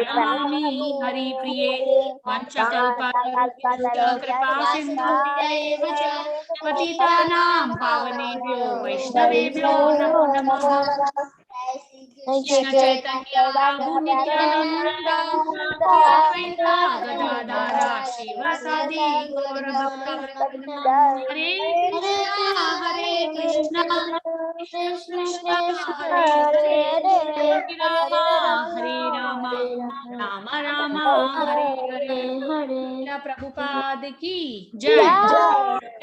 नमामि हरिप्रिये वंशकल्पतरुभ्यश्च कृपा सिन्धुभ्यैव च पतितानां पावनेभ्यो वैष्णवेभ्यो नमो नमः। कृष्ण चैतन्य प्रभु नित्यानंद अद्वैत गदाधर शिवासादि गौर भक्तवृंद हरे कृष्ण कृष्ण हरे हरे हरे राम राम राम हरे हरे। प्रभुपाद की जय।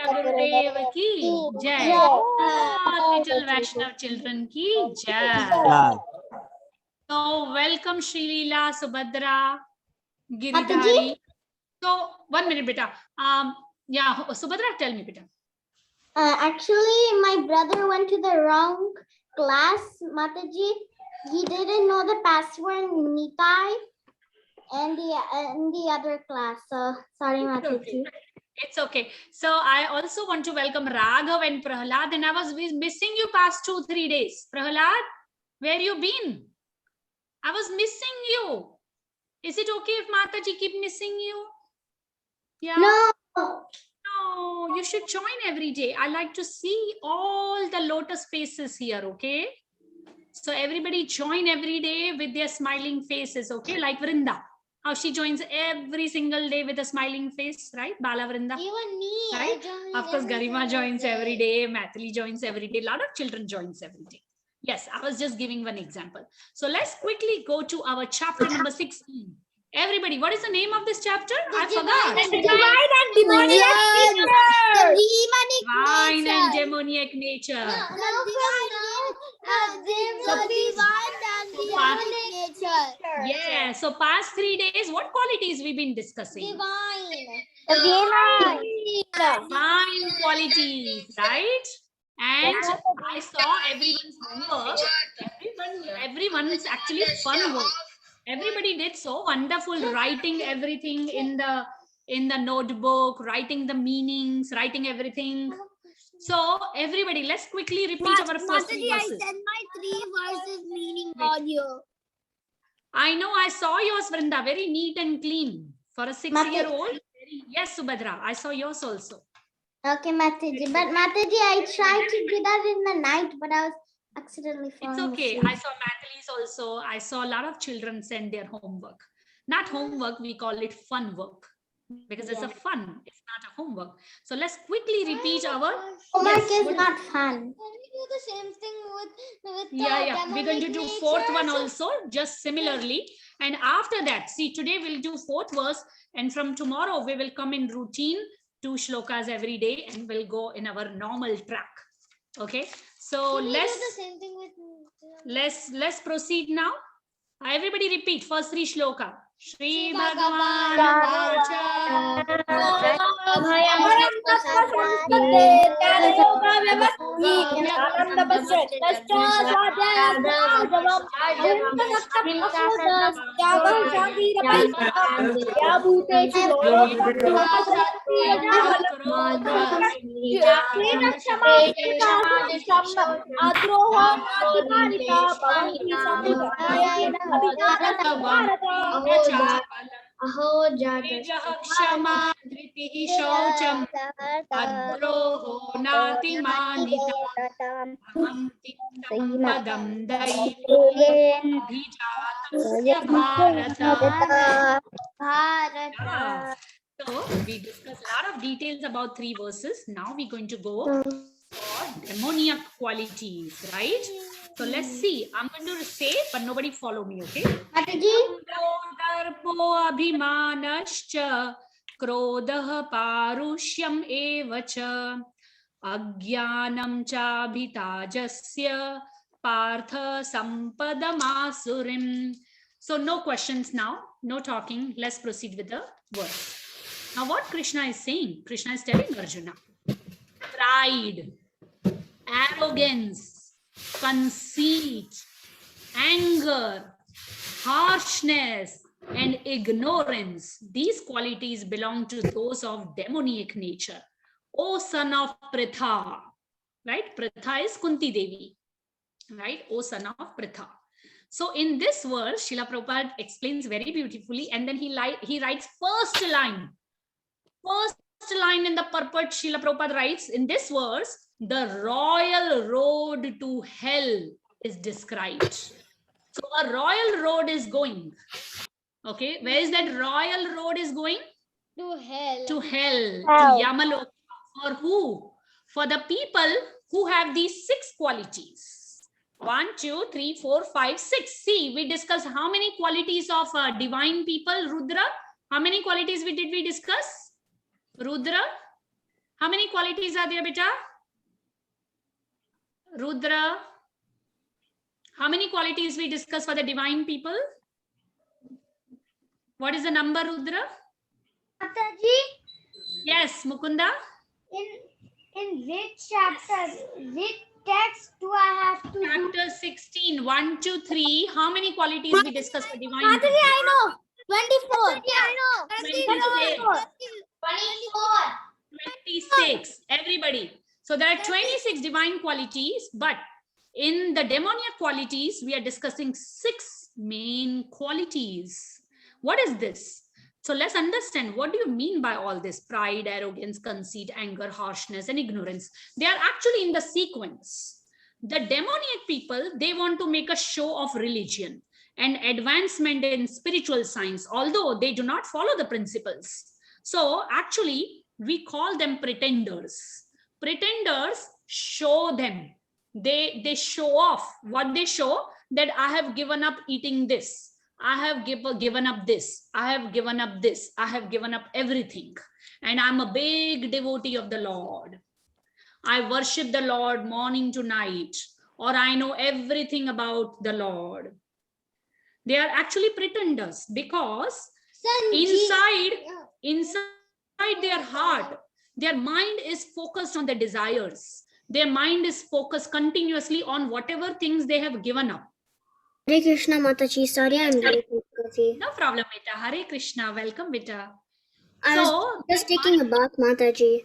गुरुदेव की जय। लिटिल वैष्णव चिल्ड्रन की जय। So welcome Shri Leela, Subhadra, Giridhari. So 1 minute, beta. Yeah, Subhadra, tell me, beta. Actually, my brother went to the wrong class, Mataji. He didn't know the password Nitai and the other class. So sorry, Mataji. It's okay. So I also want to welcome Raghav and Prahlad, and I was missing you past 2-3 days. Prahlad, where you been? I was missing you. Is it okay if Mataji keep missing you? Yeah. No, you should join every day. I like to see all the lotus faces here, okay? So everybody join every day with their smiling faces, okay? Like Vrinda, how she joins every single day with a smiling face, right? Bala Vrinda. Even me. Right? Of course, Garima joins every day. Mathili joins every day. A lot of children joins every day. Yes, I was just giving one example. So let's quickly go to our chapter number 16. Everybody, what is the name of this chapter? I forgot. Divine and demoniac nature. Divine and demoniac nature. Yeah, so past 3 days, what qualities we've been discussing? Divine qualities, right? And I saw everyone's homework. Everyone's actually fun work. Everybody did so wonderful, writing everything in the notebook, writing the meanings, writing everything. So everybody, let's quickly repeat our first 3 verses. I sent my 3 verses meaning audio. I know, I saw yours, Vrinda, very neat and clean for a 6-year-old. Yes, Subhadra, I saw yours also. Okay, Mataji. But Mataji, I tried to do that in the night, but I was accidentally falling It's okay. asleep. I saw Mathili's also. I saw a lot of children send their homework. Not homework, we call it fun work. Because it's a fun, it's not a homework. So let's quickly repeat our... Homework is not fun. Can we do the same thing with Yeah. We're going to do 4th one also, just similarly. And after that, see, today we'll do 4th verse. And from tomorrow, we will come in routine, 2 shlokas every day, and we'll go in our normal track. Okay. So let's do the same thing with let's proceed now. Everybody repeat first 3 shloka. Shri Bhagavan Vacha अहो क्षमा धृतिः शौचम् अद्रोहो नातिमानिता पदं दैवाभिजातस्य Bharat. So we discussed a lot of details about 3 verses. Now we're going to go for demoniac qualities, right? So let's see. I'm going to say, but nobody follow me, okay? Darpo abhimanascha krodha parushyam evacha agyanam cha bhitajasya partha sampadamasurim. So no questions now, no talking. Let's proceed with the verse. Now what Krishna is saying? Krishna is telling Arjuna, pride, arrogance, conceit, anger, harshness, and ignorance. These qualities belong to those of demoniac nature. O son of Pritha, right? Pritha is Kunti Devi. right? O son of Pritha. So in this verse, Srila Prabhupada explains very beautifully, and then he writes first line in the purport. Srila Prabhupada writes in this verse, the royal road to hell is described. So a royal road is going. Okay, where is that royal road is going? To hell. To hell, Hell. to Yamaloka. For who? For the people who have these 6 qualities. 1, 2, 3, 4, 5, 6. See, we discussed how many qualities of divine people, Rudra? How many qualities did we discuss? Rudra? How many qualities are there, beta? Rudra? How many qualities we discussed for the divine people? What is the number, Rudra? Mataji, Yes, Mukunda? in which chapter, which text do I have to do? Chapter 16, 1 to 3. How many qualities we discussed for divine people? I know. 24. I know. 26. 24. 26. Everybody. So there are 26 divine qualities, but in the demoniac qualities, we are discussing 6 main qualities. What is this? So let's understand, what do you mean by all this? Pride, arrogance, conceit, anger, harshness, and ignorance. They are actually in the sequence. The demoniac people, they want to make a show of religion and advancement in spiritual science, although they do not follow the principles. So actually, we call them pretenders. Pretenders show them. They show off. What they show? That I have given up eating this. I have given up this. I have given up this. I have given up everything. And I'm a big devotee of the Lord. I worship the Lord morning to night. Or I know everything about the Lord. They are actually pretenders because inside their heart, their mind is focused on the desires. Their mind is focused continuously on whatever things they have given up. Hare Krishna Mataji, sorry I'm very busy. No problem, beta. Hare Krishna. Welcome, beta. I was just taking a bath, Mataji.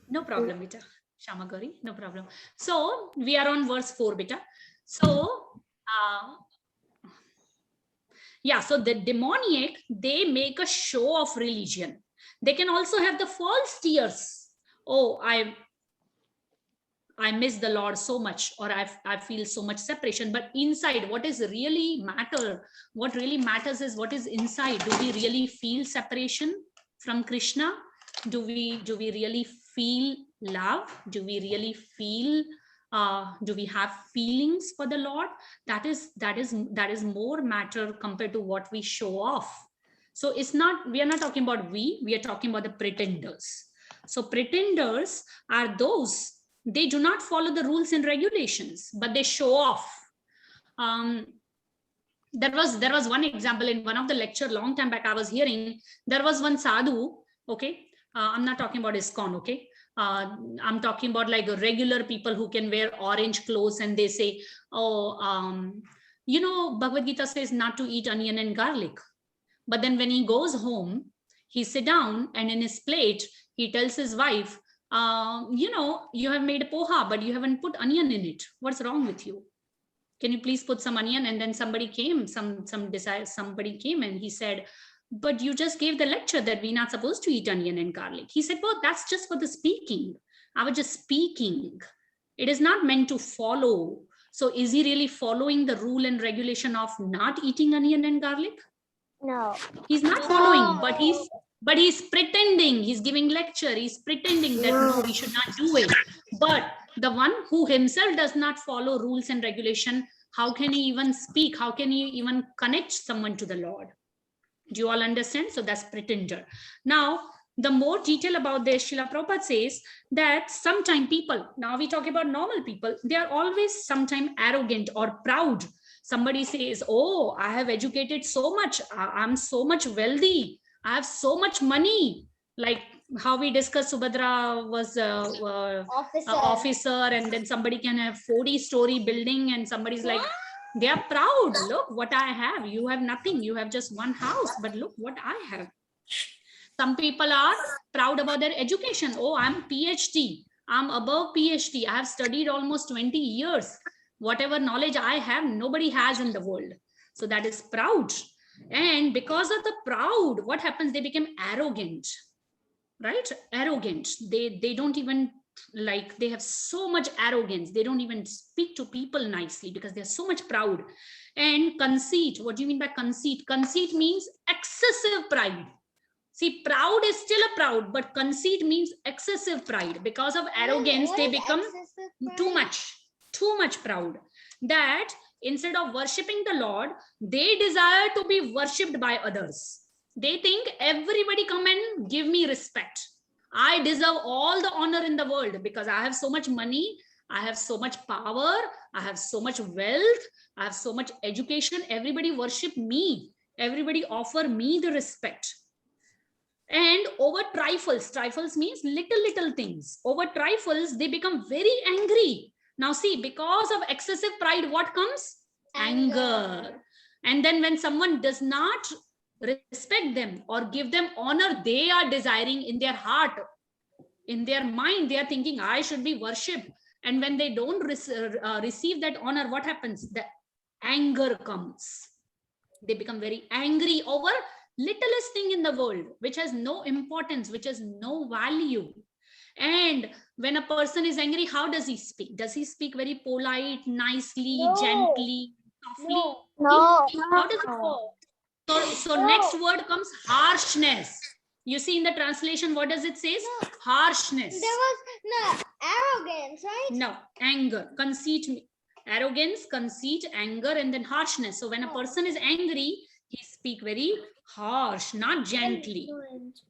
No problem, beta. Shama Gauri, no problem. So we are on verse 4, beta. So, yeah, so the demoniac, they make a show of religion. They can also have the false tears. Oh, I miss the Lord so much, or I feel so much separation. But inside, what is really matter? What really matters is what is inside. Do we really feel separation from Krishna? Do we really feel love? Do we really feel? Do we have feelings for the Lord? That is more matter compared to what we show off. So it's not. We are not talking about we are talking about the pretenders. So pretenders are those. They do not follow the rules and regulations, but they show off. There was one example in one of the lecture long time back I was hearing. There was one sadhu, okay? I'm not talking about ISKCON, okay? I'm talking about like regular people who can wear orange clothes and they say, oh, you know, Bhagavad Gita says not to eat onion and garlic. But then when he goes home, he sit down and in his plate, he tells his wife, you know, you have made poha, but you haven't put onion in it. What's wrong with you? Can you please put some onion? And then somebody came, somebody came and he said, but you just gave the lecture that we're not supposed to eat onion and garlic. He said, well, that's just for the speaking. I was just speaking. It is not meant to follow. So is he really following the rule and regulation of not eating onion and garlic? No. He's not following, but he's pretending. He's giving lecture. He's pretending that no, we should not do it. But the one who himself does not follow rules and regulation, how can he even speak? How can he even connect someone to the Lord? Do you all understand? So that's pretender. Now, the more detail about this, Srila Prabhupada says that sometimes people, now we talk about normal people, they are always sometimes arrogant or proud. Somebody says, oh, I have educated so much. I'm so much wealthy. I have so much money. Like how we discussed, Subhadra was an officer, and then somebody can have 40-story building and somebody's like, they are proud. Look what I have. You have nothing. You have just one house, but look what I have. Some people are proud about their education. Oh, I'm PhD. I'm above PhD. I have studied almost 20 years. Whatever knowledge I have, nobody has in the world. So that is proud. And because of the proud, what happens? They become arrogant, right? Arrogant. They don't even, like, they have so much arrogance. They don't even speak to people nicely because they're so much proud. And conceit. What do you mean by conceit? Conceit means excessive pride. See, proud is still a proud, but conceit means excessive pride. Because of arrogance, What they is become excessive too pride? much proud, that instead of worshipping the Lord, they desire to be worshipped by others. They think everybody come and give me respect. I deserve all the honor in the world because I have so much money, I have so much power, I have so much wealth, I have so much education. Everybody worship me. Everybody offer me the respect. And over trifles means little things. Over trifles, they become very angry. Now see, because of excessive pride, what comes? Anger. And then when someone does not respect them or give them honor, they are desiring in their heart, in their mind, they are thinking, I should be worshipped. And when they don't receive that honor, what happens? The anger comes. They become very angry over littlest thing in the world, which has no importance, which has no value. And when a person is angry, how does he speak? Does he speak very polite, nicely, No. gently, softly? No. How does it go? So next word comes harshness. You see in the translation, what does it say? Harshness. There was no arrogance, right? No, anger, conceit, arrogance, conceit, anger, and then harshness. So when a person is angry, he speak very harsh, not gently.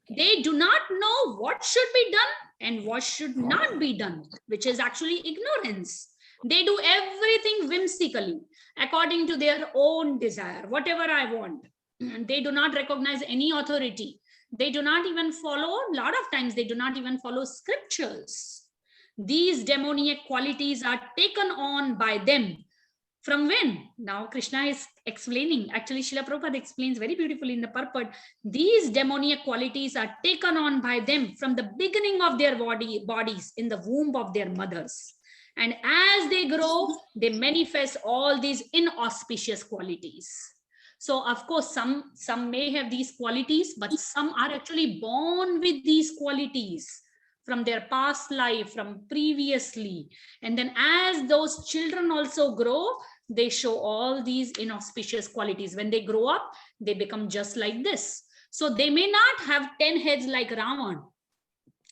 They do not know what should be done and what should not be done, which is actually ignorance. They do everything whimsically, according to their own desire, whatever I want. They do not recognize any authority. They do not even follow, a lot of times they do not even follow scriptures. These demoniac qualities are taken on by them. From when? Now Krishna is explaining. Actually, Srila Prabhupada explains very beautifully in the purport. These demoniac qualities are taken on by them from the beginning of their bodies in the womb of their mothers. And as they grow, they manifest all these inauspicious qualities. So of course, some may have these qualities, but some are actually born with these qualities from their past life, from previously. And then as those children also grow, they show all these inauspicious qualities. When they grow up, they become just like this. So they may not have 10 heads like Ravan,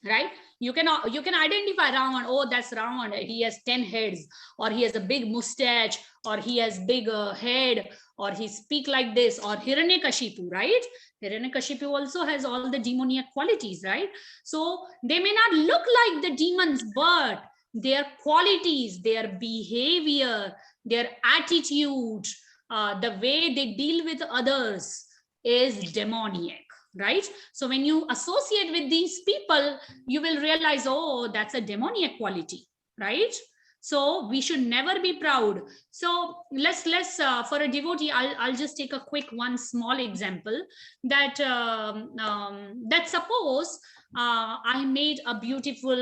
right? You can identify Ravan. Oh, that's Ravan. He has 10 heads, or he has a big mustache, or he has big head, or he speak like this, or Hiranyakashipu, right? Hiranyakashipu also has all the demoniac qualities, right? So they may not look like the demons, but their qualities, their behavior, their attitude, the way they deal with others is demoniac, right? So when you associate with these people, you will realize, oh, that's a demoniac quality, right? So we should never be proud. So let's for a devotee, I'll just take a quick one small example that that suppose I made a beautiful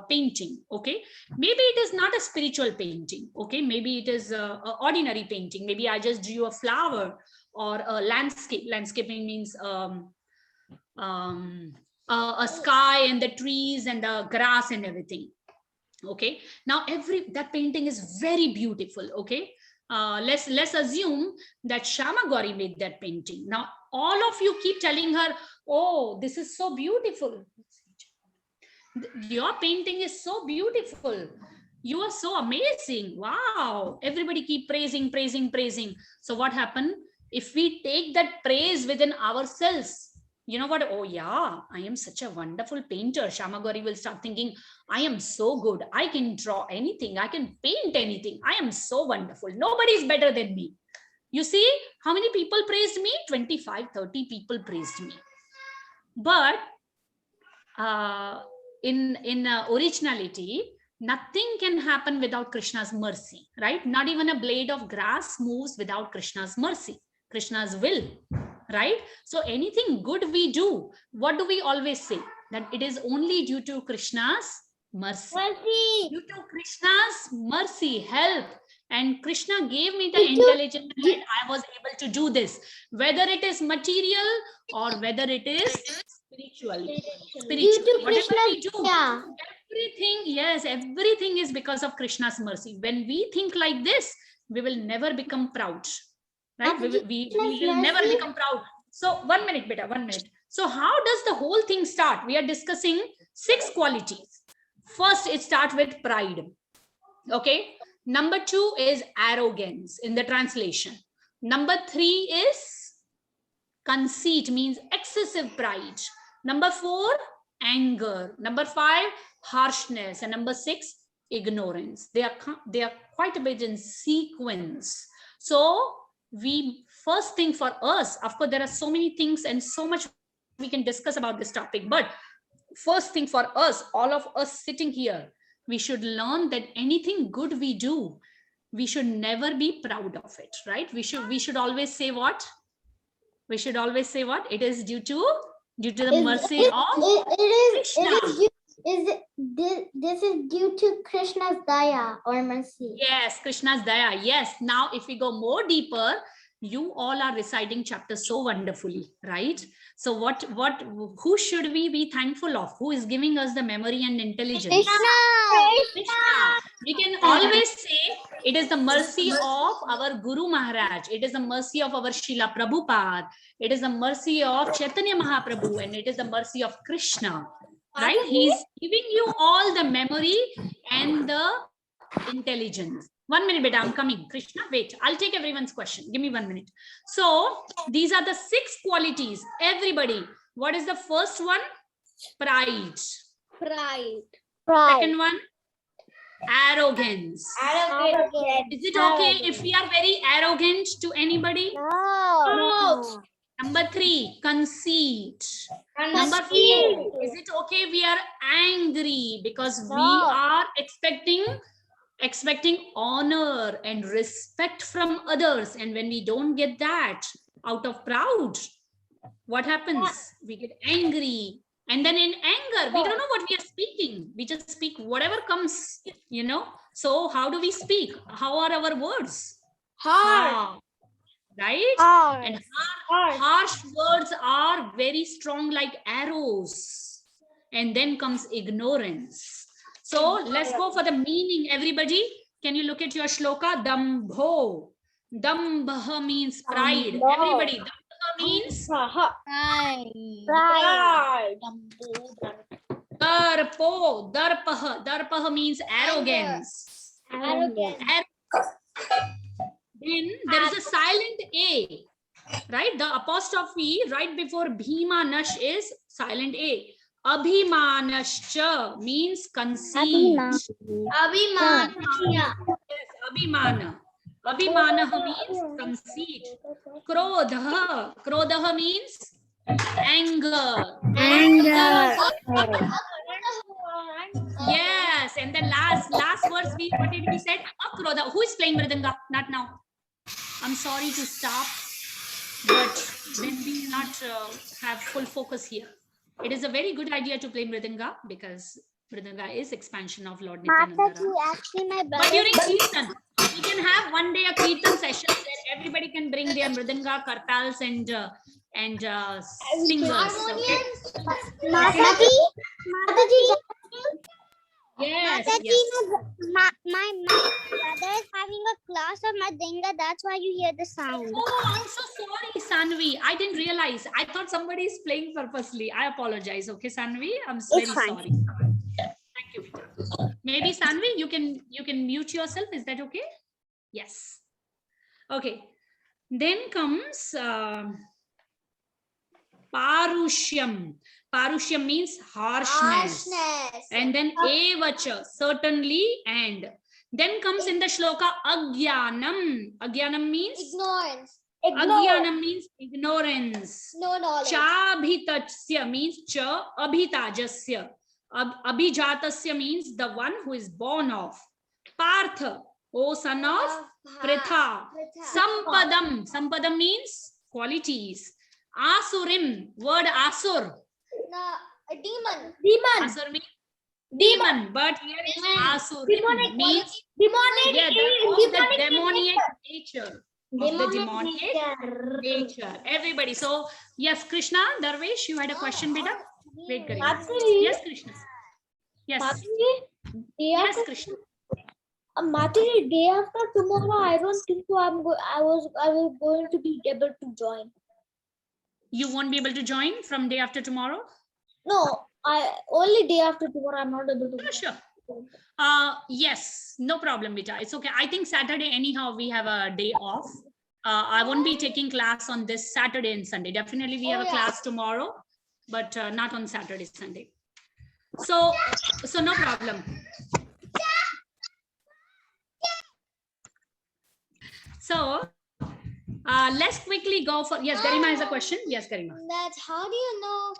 painting. Okay, maybe it is not a spiritual painting. Okay, maybe it is a ordinary painting. Maybe I just drew a flower or a landscape. Landscaping means a sky and the trees and the grass and everything. Okay, now that painting is very beautiful. Okay, let's assume that Shyama Gauri made that painting. Now all of you keep telling her, oh, this is so beautiful, your painting is so beautiful, you are so amazing, wow. Everybody keep praising. So what happened if we take that praise within ourselves? You know what? Oh yeah, I am such a wonderful painter. Shyama Gauri will start thinking, I am so good. I can draw anything. I can paint anything. I am so wonderful. Nobody is better than me. You see how many people praised me? 25, 30 people praised me. But in originality, nothing can happen without Krishna's mercy, right? Not even a blade of grass moves without Krishna's mercy, Krishna's will. Right? So anything good we do, what do we always say? That it is only due to Krishna's Mercy. Mercy. Due to Krishna's mercy, help, and Krishna gave me the intelligence that I was able to do this, whether it is material or whether it is spiritual. Due to Whatever we do, yeah. everything, yes, everything is because of Krishna's mercy. When we think like this, we will never become proud, right? We will never mercy. become proud. So 1 minute, beta, 1 minute. So how does the whole thing start? We are discussing 6 qualities. First, it starts with pride. Okay. Number 2 is arrogance in the translation. Number 3 is conceit, means excessive pride. Number 4, anger. Number 5, harshness. And number 6, ignorance. They are quite a bit in sequence. So we first thing for us, of course, there are so many things and so much we can discuss about this topic, but first thing for us, all of us sitting here, we should learn that anything good we do, we should never be proud of it, right? We should always say what? We should always say what? It is due to the mercy of Krishna. This is due to Krishna's daya or mercy. Yes, Krishna's daya. Yes. Now, if we go more deeper, you all are reciting chapters so wonderfully, right? So who should we be thankful of? Who is giving us the memory and intelligence? Krishna. We can always say it is the mercy of our Guru Maharaj. It is the mercy of our Srila Prabhupada. It is the mercy of Chaitanya Mahaprabhu, and it is the mercy of Krishna, right? He's giving you all the memory and the intelligence. 1 minute, beta, I'm coming. Krishna, wait. I'll take everyone's question. Give me 1 minute. So these are the 6 qualities. Everybody, what is the first one? Pride. Second one, arrogance. Is it okay if we are very arrogant to anybody? No. Number 3, conceit. Number 4, is it okay we are angry because we are expecting honor and respect from others, and when we don't get that out of proud, what happens? We get angry, and then in anger we don't know what we are speaking. We just speak whatever comes, so how do we speak? How are our words? Hard, right? And harsh words are very strong like arrows, and then comes ignorance. So let's go for the meaning, everybody. Can you look at your shloka? Dambho. Dambha means pride. Everybody, dambha means Pride. darpo. Darpaha. Darpaha means arrogance. Then there is a silent A, right? The apostrophe right before Bhima Nash is silent A. Abhimanascha means conceit. Abhimana. Yes, abhimana. Abhimana means conceit. Krodha. Krodha means anger. Yes, and the last words what did we said? Akrodha. Who is playing mridanga? Not now. I'm sorry to stop, but when we not have full focus here. It is a very good idea to play mridanga because mridanga is expansion of Lord Nityananda. But during Kirtan, we can have one day a Kirtan session where everybody can bring their mridanga, kartals, and singers. Okay? Yes. My brother is having a class of Madinga. That's why you hear the sound. Oh, I'm so sorry, Sanvi. I didn't realize. I thought somebody is playing purposely. I apologize. Okay, Sanvi. I'm very sorry. Thank you. Maybe Sanvi, you can mute yourself. Is that okay? Yes. Okay. Then comes Parushyam. Parushyam means harshness. And then evacha, certainly, and. Then comes in the shloka Agyanam. Agyanam means? Ignorance. Agyanam means ignorance. No knowledge. Chabhitatsya means cha abhitajasya. Abhijatasya means the one who is born of. Partha, O son of Pritha. Sampadam. Sampadam means qualities. Asurim, word asur. Demon. Asur means Demon, but here is asurim means Demonic. yeah, of the demoniac nature. Of the demonic nature. Everybody. So yes, Krishna, Darvish, you had a question, beta. Wait, Garima. Mataji. Yes, Krishna. Yes. Mataji, Yes, Krishna. Mataji, day after tomorrow, I don't think so. I was going to be able to join. You won't be able to join from day after tomorrow? No, only day after tomorrow. I'm not able to. Sure. Yes, no problem, beta. It's okay. I think Saturday, anyhow, we have a day off. I won't be taking class on this Saturday and Sunday. Definitely, we have a class tomorrow, but not on Saturday, Sunday. So no problem. So let's quickly go for, yes, Garima has a question. Yes, Garima. That's how do you know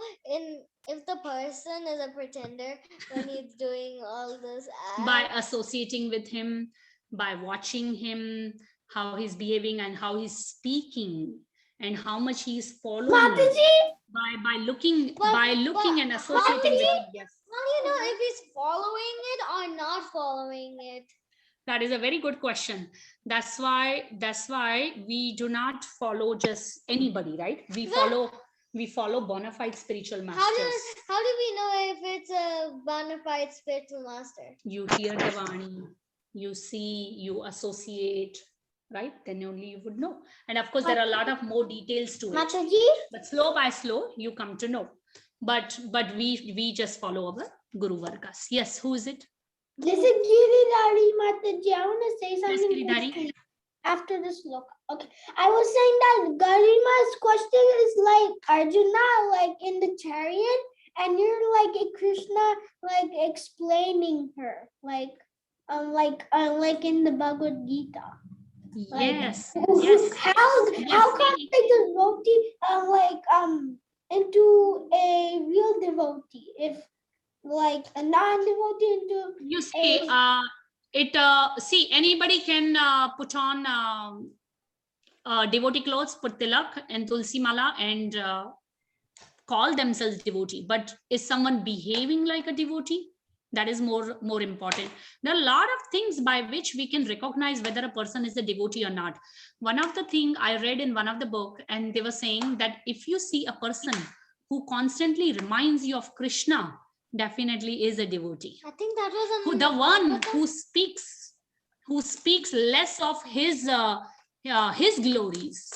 if the person is a pretender when he's doing all this? By associating with him, by watching him, how he's behaving and how he's speaking, and how much he's following. By looking and associating with him. Yes. How do you know if he's following it or not following it? That is a very good question. That's why we do not follow just anybody, right? We follow bona fide spiritual masters. How do we know if it's a bona fide spiritual master? You hear the Vani, you see, you associate, right? Then only you would know. And of course, there are a lot of more details to it. Mataji, But slow by slow, you come to know. But we just follow our Guru Vargas. Yes, who is it? this is Giridhari Mataji. I want to say Yes, something Giridhari. after this look. Okay, I was saying that Garima's question is like Arjuna, like in the chariot, and you're like a Krishna, like explaining her, like in the Bhagavad Gita. Yes. Yes. How can a devotee into a real devotee if like a non-devotee into You see, see, anybody can put on devotee clothes, put tilak and tulsi mala and call themselves devotee. But is someone behaving like a devotee? That is more important. There are a lot of things by which we can recognize whether a person is a devotee or not. One of the things I read in one of the book, and they were saying that if you see a person who constantly reminds you of Krishna, definitely is a devotee. I think that was The one who speaks less of his glories,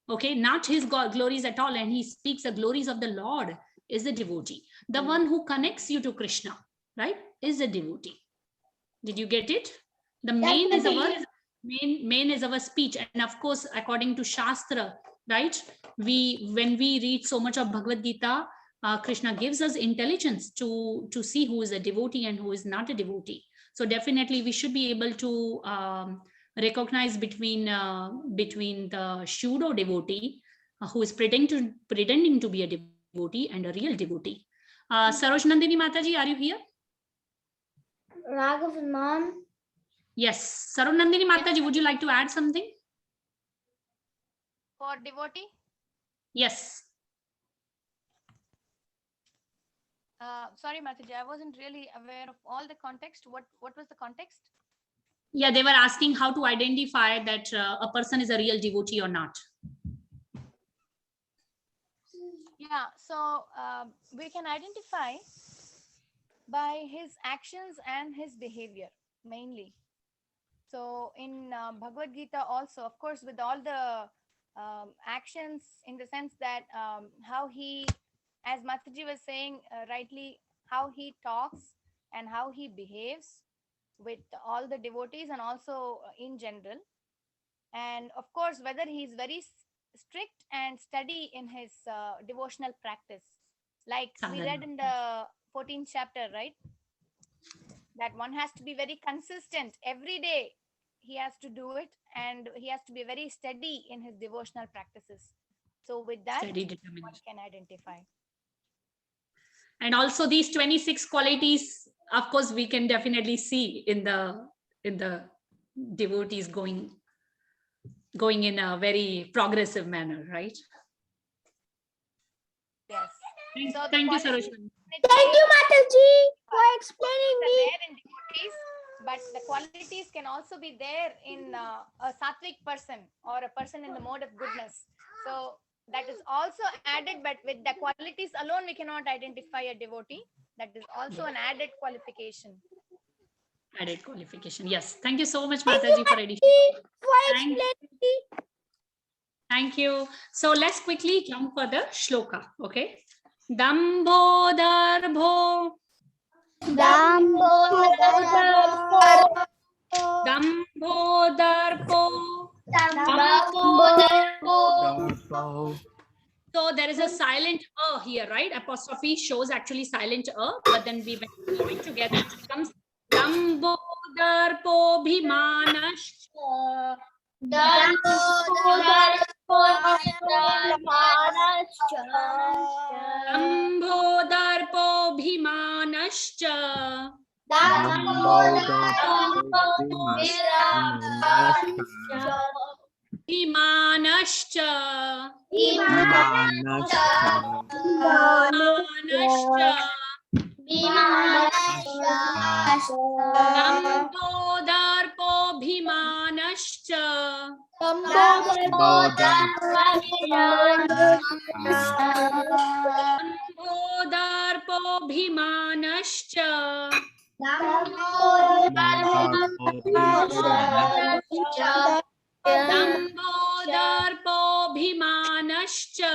okay, not his glories at all, and he speaks the glories of the Lord, is a devotee. The one who connects you to Krishna, right, is a devotee. Did you get it? The main is our speech, and of course, according to Shastra, right, when we read so much of Bhagavad Gita, Krishna gives us intelligence to see who is a devotee and who is not a devotee. So definitely we should be able to recognize between the pseudo devotee who is pretending to be a devotee and a real devotee. Saroj Nandini Mataji, are you here? Raghav mom. Yes. Saroj Nandini Mataji, would you like to add something? For devotee? Yes. Sorry, Mataji, I wasn't really aware of all the context. What was the context? Yeah, they were asking how to identify that a person is a real devotee or not. Yeah, so we can identify by his actions and his behavior mainly. So in Bhagavad Gita also, of course, with all the actions in the sense that how he, as Mataji was saying rightly, how he talks and how he behaves with all the devotees and also in general. And of course, whether he is very strict and steady in his devotional practice. Like we read in the 14th chapter, right? That one has to be very consistent every day. He has to do it and he has to be very steady in his devotional practices. So with that, one can identify. And also these 26 qualities, of course, we can definitely see in the devotees going in a very progressive manner, right? Yes. Thank you, Saroj. Thank you, Mataji. explaining are there in devotees, but the qualities can also be there in a sattvic person or a person in the mode of goodness. So that is also added, but with the qualities alone, we cannot identify a devotee. That is also an added qualification. Added qualification. Yes. Thank you so much, Mataji, for addition. Thank you. Thank you. So let's quickly jump for the shloka. Okay. Dambho darbho. Dambho darpo. So there is a silent here, right? Apostrophe shows actually silent but then we went join together. It becomes Dambho darpo bhimanascha. Dambho darpo bhimanascha. Bhimanascha. Dambho darpo bhimanascha. Dambho darpo bhimanascha. Dambho darpo bhimanascha.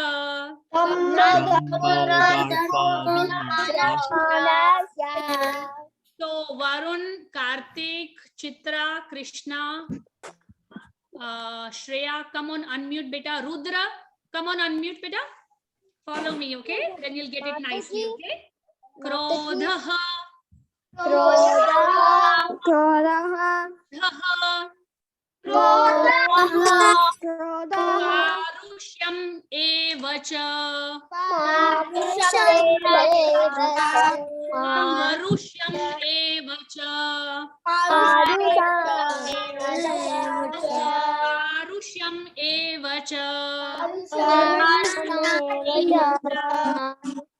So Varun, Karthik, Chitra, Krishna, Shreya, come on, unmute beta. Rudra, come on, unmute beta. Follow me, okay? Then you'll get it nicely, okay? Krodhaha. Parushyam evacha. Parushyam evacha. Parushyam evacha.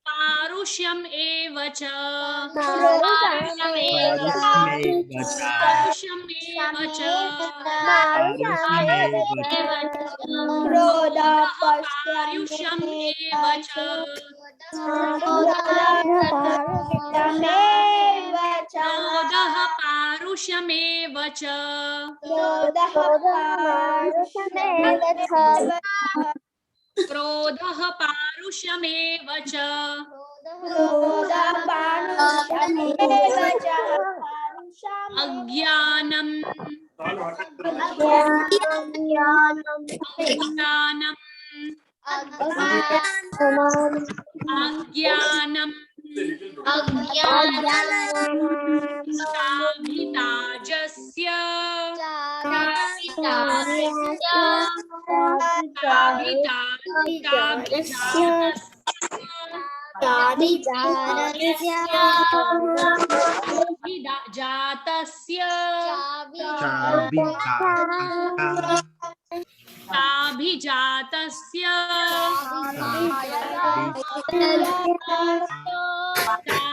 Parushyam evacha. Parushyam evacha. Parusyam evacha. Krodhaha parusyam evacha. Krodhaha parusyam evacha. Agyanam. Agyanam. Shabhitajasya. Jatasya. Abhijatasya.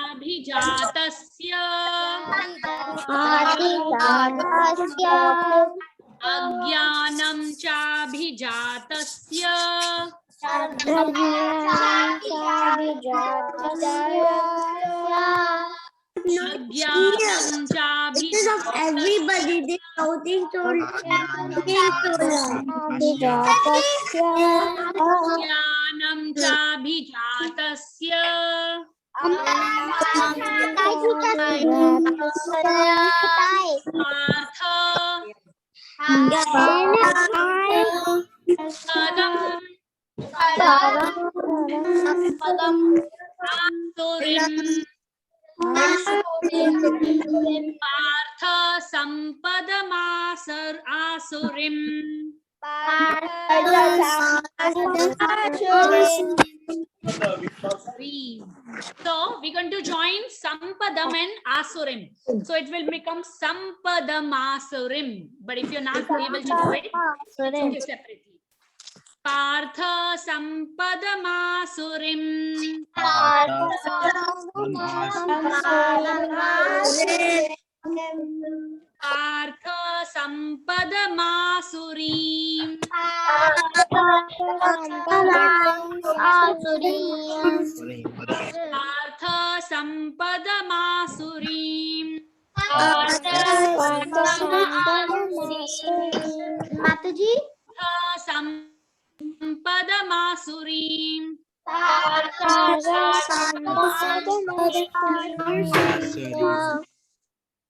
Abhijatasya. Agyanam chabhijatasya. Agyanam chabhijatasya. Everybody, they shouting so Agyanam chabhijatasya. Partha sampadamasar asurim. So we're going to join Sampadam and Asurim. So it will become Sampadam Asurim. But if you're not able to do it, it's okay separately. Partha सम्पदमासुरिम् Partha सम्पदमासुरीम् Partha सम्पदमासुरीम् Mataji, सम्पदमासुरीम्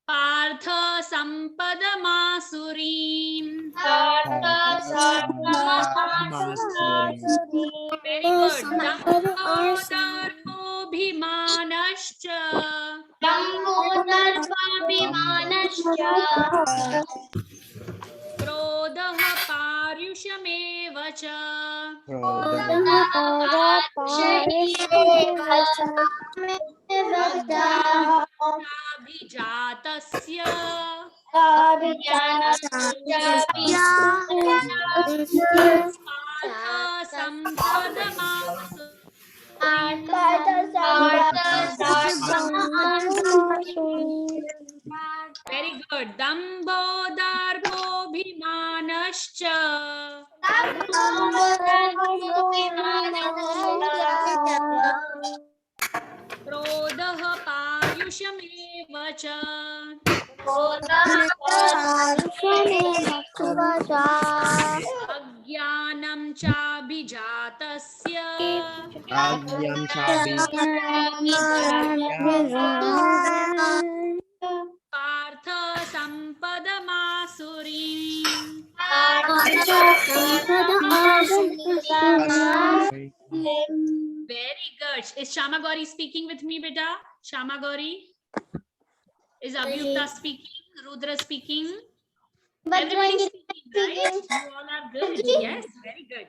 Partha सम्पदमासुरीम् Very good. दम्भोदर्पोऽभिमानश्च क्रोधः पारुषमेव च अभिजातस्य Partha सम्पदमासुरीम् Very good. दम्भोदर्पोऽभिमानश्च क्रोधः पारुषमेव च अज्ञानं चाभिजातस्य Partha सम्पदमासुरीम् Very good. Is Shama Gauri speaking with me, beta? Shama Gauri? Is Abhyukta speaking? Rudra speaking? Everybody speaking, right? You all are good. Yes, very good.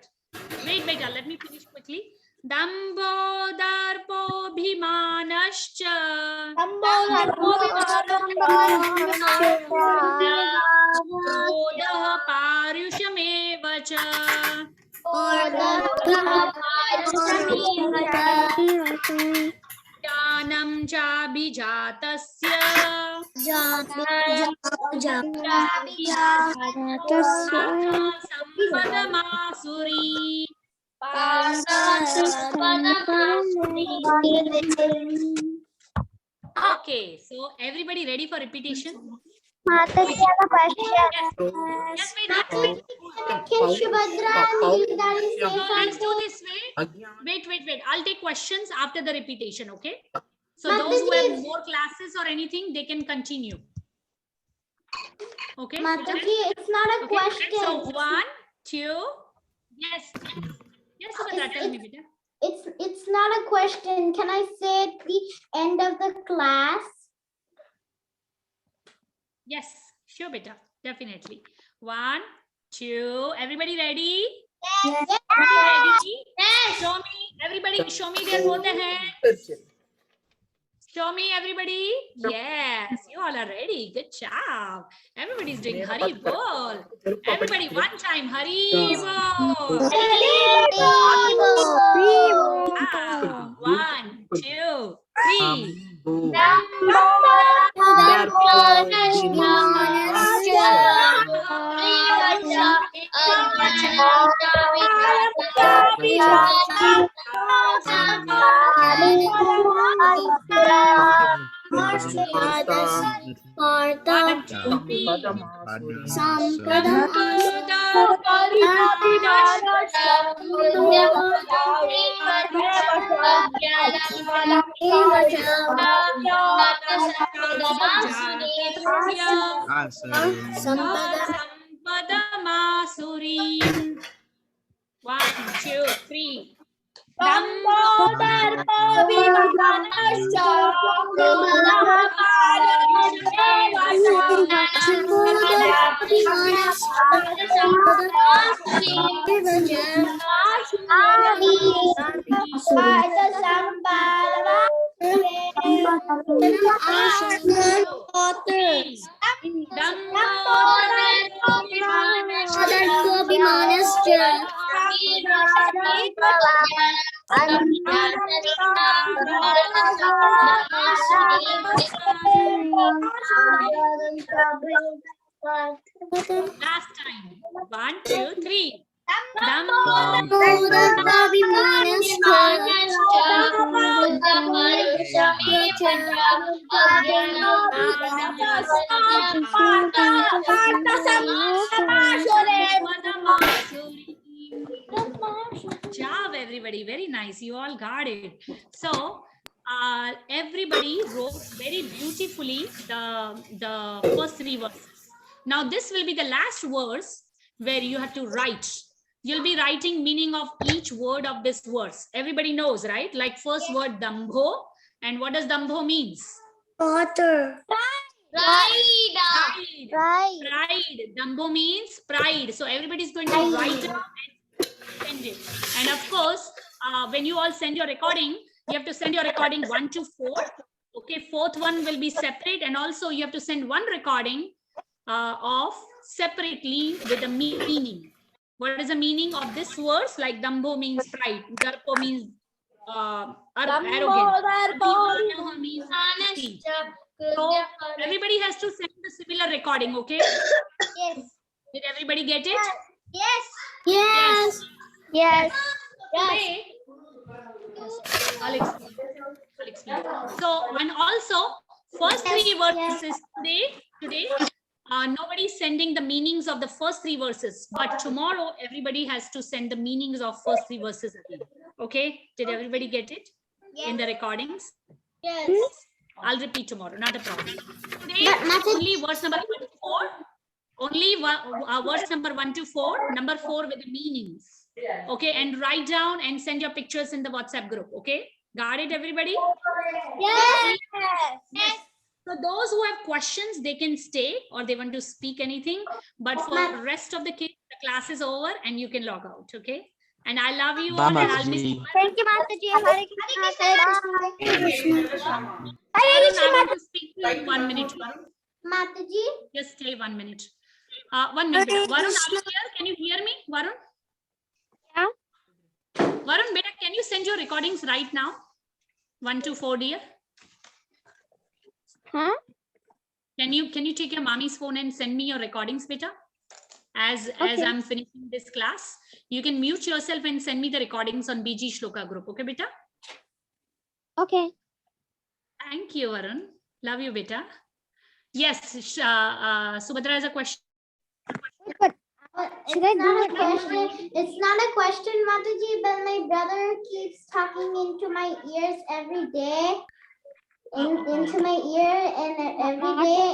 Wait, beta, let me finish quickly. Dambodharpobhimanascha Krodha paryushameva cha Jnanam chabhijatasya Sampadamāsuri. Okay, so everybody ready for repetition? Mataji, I have a question. Yes, wait. Can Shubhadra and Giridhari say So let's do something? this way. Wait. I'll take questions after the repetition, okay? So those who have more classes or anything, they can continue. Okay? Mataji, it's not a Okay, question. so 1, 2, yes. Yes, Subhadra, tell me, beta. It's not a question. Can I say at the end of the class? Yes, sure, beta. Definitely. 1, 2, everybody ready? Yes. Ready? Show me, everybody, show me their both the hands. Show me, everybody. Yes, you all are ready. Good job. Everybody's doing Hari Bol. Everybody, one time, Hari Bol. Wow. 1, 2, 3. Sampadamāsuri. 1, 2, 3. Last time. 1, 2, 3. Job, everybody. Very nice. You all got it. So, everybody wrote very beautifully the first 3 verses. Now, this will be the last verse where you have to write. You'll be writing meaning of each word of this verse. Everybody knows, right? Like first word, Dambho. And what does Dambho means? Author. Pride. Right. Pride. Dambho means pride. So everybody's going to write down and send it. And of course, when you all send your recording, you have to send your recording 1 to 4. Okay, 4th one will be separate. And also you have to send one recording of separately with the meaning. What is the meaning of this verse? Like Dambho means pride. Darpo means arrogant. Abhimanah means honesty. So everybody has to send the similar recording, okay? Yes. Did everybody get it? Yes. Yes. Yes. Today, I'll explain. So, and also, first 3 verses today, nobody's sending the meanings of the first 3 verses, but tomorrow everybody has to send the meanings of first 3 verses again. Okay? Did everybody get it in the recordings? Yes. I'll repeat tomorrow, not a problem. Today, But only verse number 1 to 4. Only verse number 1 to 4, number 4 with the meanings. Okay, and write down and send your pictures in the WhatsApp group. Okay, got it, everybody? Yes. So those who have questions, they can stay or they want to speak anything. But for the rest of the kids, the class is over and you can log out. Okay, and I love you all. And I'll miss you. Thank you, Mataji. Hare Krishna. Varun, I want to speak to you 1 minute. Varun. Mataji, Just stay 1 minute. 1 minute. Varun, are you here? Can you hear me, Varun? Yeah. Varun, beta, can you send your recordings right now? 1 to 4, dear. Huh? Can you take your mommy's phone and send me your recordings, beta? As I'm finishing this class, you can mute yourself and send me the recordings on BG Shloka group. Okay, beta? Okay. Thank you, Varun. Love you, beta. Yes, Subhadra has a question. Should I do it? It's not a question, Mataji, but my brother keeps talking into my ears every day. Into my ear and every day,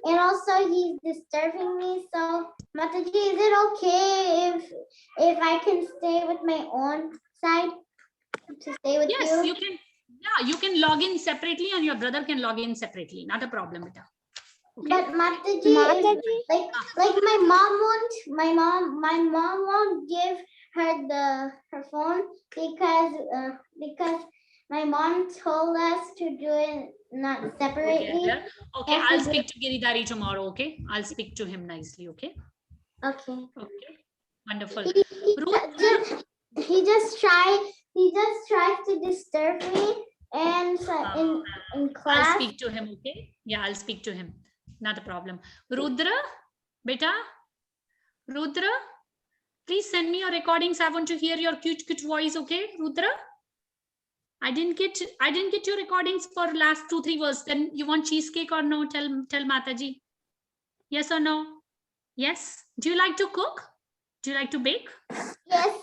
and also he's disturbing me. So Mataji, is it okay if I can stay with my own side to stay with Yes, you? you can. Yeah, you can log in separately and your brother can log in separately. Not a problem, beta. Okay. But Mataji, like my mom won't give her her phone because my mom told us to do it not separately. Together. Okay, I'll speak to Giridhari tomorrow. Okay, I'll speak to him nicely. Okay. Okay. Okay. Wonderful. He just tries to disturb me and in class. I'll speak to him. Okay. Yeah, I'll speak to him. Not a problem. Rudra, beta, Rudra, please send me your recordings. I want to hear your cute voice. Okay, Rudra. I didn't get your recordings for last 2-3 verses. Then you want cheesecake or no? Tell Mataji. Yes or no? Yes. Do you like to cook? Do you like to bake? Yes.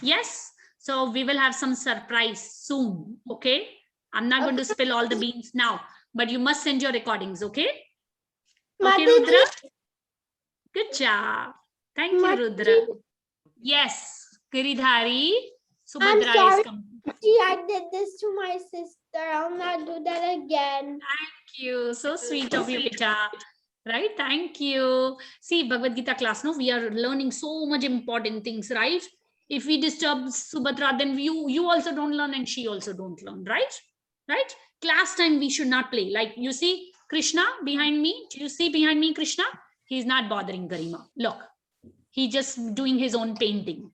Yes. So we will have some surprise soon. Okay. I'm not going to spill all the beans now, but you must send your recordings. Okay. Okay, Rudra. Good job. Thank you, Rudra. Yes, Giridhari. Subhadra is coming. I did this to my sister. I'll not do that again. Thank you. So sweet of you, beta. Right? Thank you. See, Bhagavad Gita class, no? We are learning so much important things, right? If we disturb Subhadra, then you also don't learn and she also don't learn, right? Right? Class time, we should not play. Like you see Krishna behind me. Do you see behind me Krishna? He's not bothering Garima. Look, he's just doing his own painting.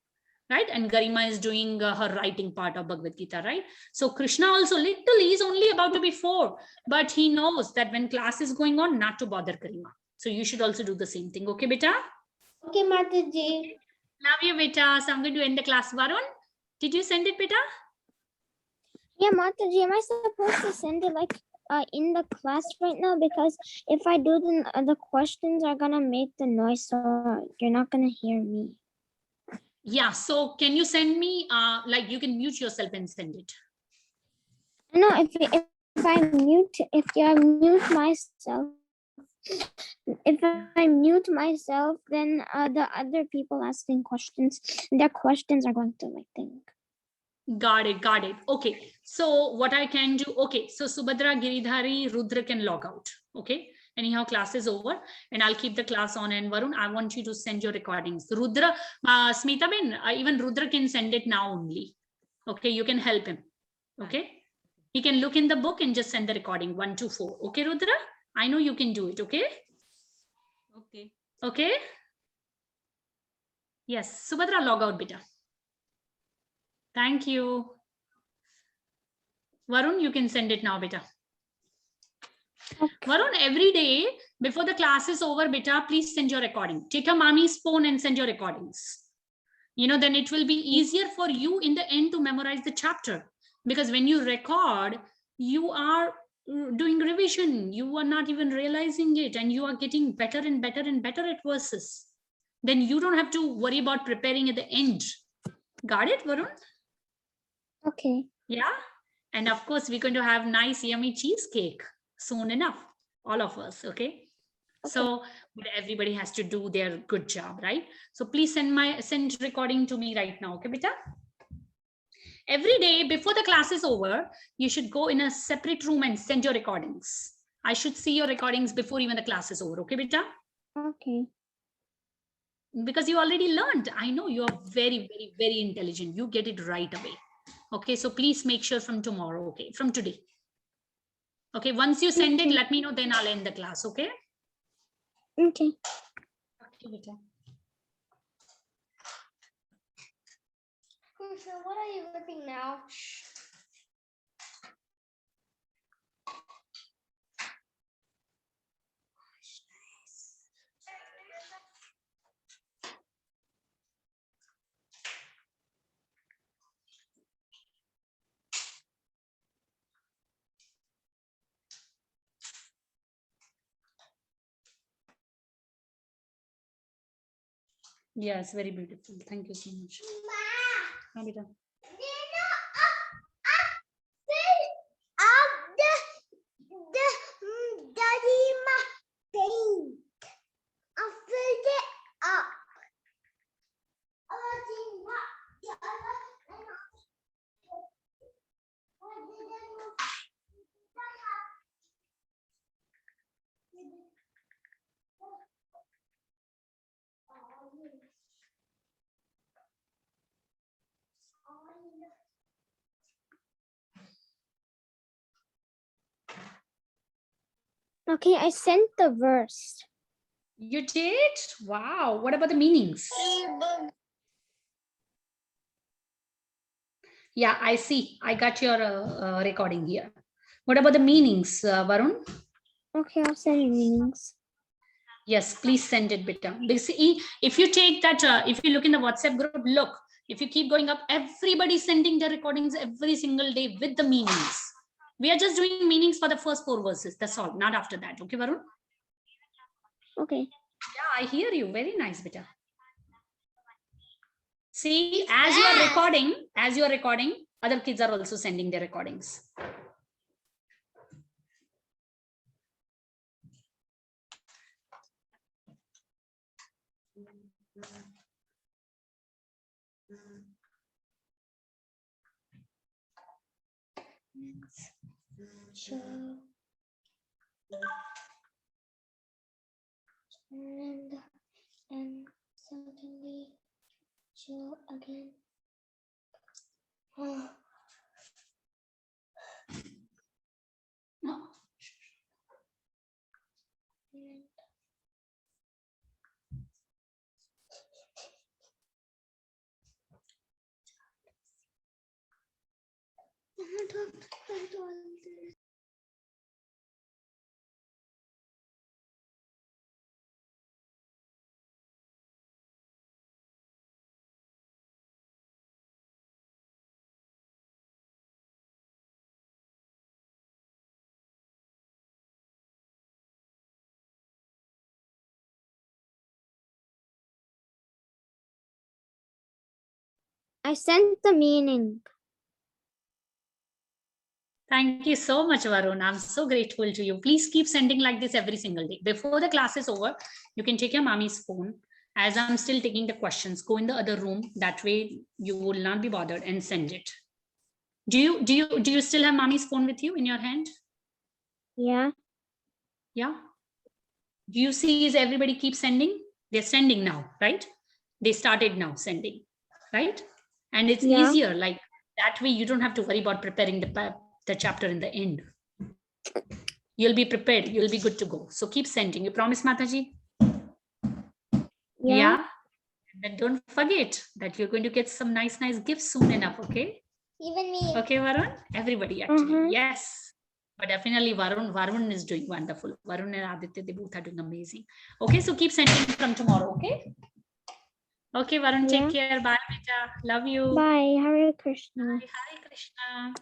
right? And Garima is doing her writing part of Bhagavad Gita, right? So Krishna also literally is only about to be 4, but he knows that when class is going on, not to bother Garima. So you should also do the same thing. Okay, beta? Okay, Mataji. Love you, beta. So I'm going to end the class. Varun, did you send it, beta? Yeah, Mataji, am I supposed to send it like in the class right now? Because if I do, then the questions are gonna make the noise, so you're not gonna hear me. Yeah. So can you send me, like you can mute yourself and send it. No, if I mute myself, then the other people asking questions, their questions are going to like think. Got it. Got it. Okay. So what I can do, okay. So Subhadra, Giridhari, Rudra can log out. Okay. Anyhow, class is over and I'll keep the class on. And Varun, I want you to send your recordings. Rudra, Smita Ben, even Rudra can send it now only. Okay. You can help him. Okay. He can look in the book and just send the recording 1 to 4. Okay, Rudra? I know you can do it. Okay. Okay. Okay. Yes. Subhadra, log out, beta. Thank you. Varun, you can send it now, beta. Okay. Varun, every day before the class is over, beta, please send your recording. Take your mommy's phone and send your recordings. You know, then it will be easier for you in the end to memorize the chapter. Because when you record, you are doing revision. You are not even realizing it. And you are getting better and better and better at verses. Then you don't have to worry about preparing at the end. Got it, Varun? Okay. Yeah. And of course, we're going to have nice, yummy cheesecake soon enough. All of us. Okay. So but everybody has to do their good job, right? So please send recording to me right now. Okay, beta? Every day before the class is over, you should go in a separate room and send your recordings. I should see your recordings before even the class is over. Okay, beta? Okay. Because you already learned. I know you are very, very, very intelligent. You get it right away. Okay, so please make sure from tomorrow. Okay, from today. Okay, once you send it, let me know, then I'll end the class. Okay? Okay. Okay, beta. Krishna, what are you looking now? Yes, very beautiful. Thank you so much. Ha, beta. Okay, I sent the verse. You did? Wow. What about the meanings? Yeah, I see. I got your recording here. What about the meanings, Varun? Okay, I'll send meanings. Yes, please send it, beta. If you take that, if you look in the WhatsApp group, look, if you keep going up, everybody's sending their recordings every single day with the meanings. We are just doing meanings for the first 4 verses. That's all, not after that. Okay, Varun? Okay. Yeah, I hear you. Very nice, beta. See, as you are recording, other kids are also sending their recordings. And suddenly chill again. I sent the meaning. Thank you so much, Varun. I'm so grateful to you. Please keep sending like this every single day. Before the class is over, you can take your mommy's phone. As I'm still taking the questions, go in the other room. That way you will not be bothered and send it. Do you still have mommy's phone with you in your hand? Yeah. Yeah. Do you see is everybody keep sending? They're sending now, right? They started now sending, right? And it's Yeah. easier like that way. You don't have to worry about preparing the chapter in the end. You'll be prepared. You'll be good to go. So keep sending. You promise, Mataji? Yeah. And don't forget that you're going to get some nice gifts soon enough. Okay. Even me. Okay, Varun. Everybody actually. Mhm. Yes. But definitely Varun is doing wonderful. Varun and Aditya, they both are doing amazing. Okay, so keep sending from tomorrow. Okay. Okay, Varun, take care. Bye, beta. Love you. Bye. Hare Krishna. Hare Krishna.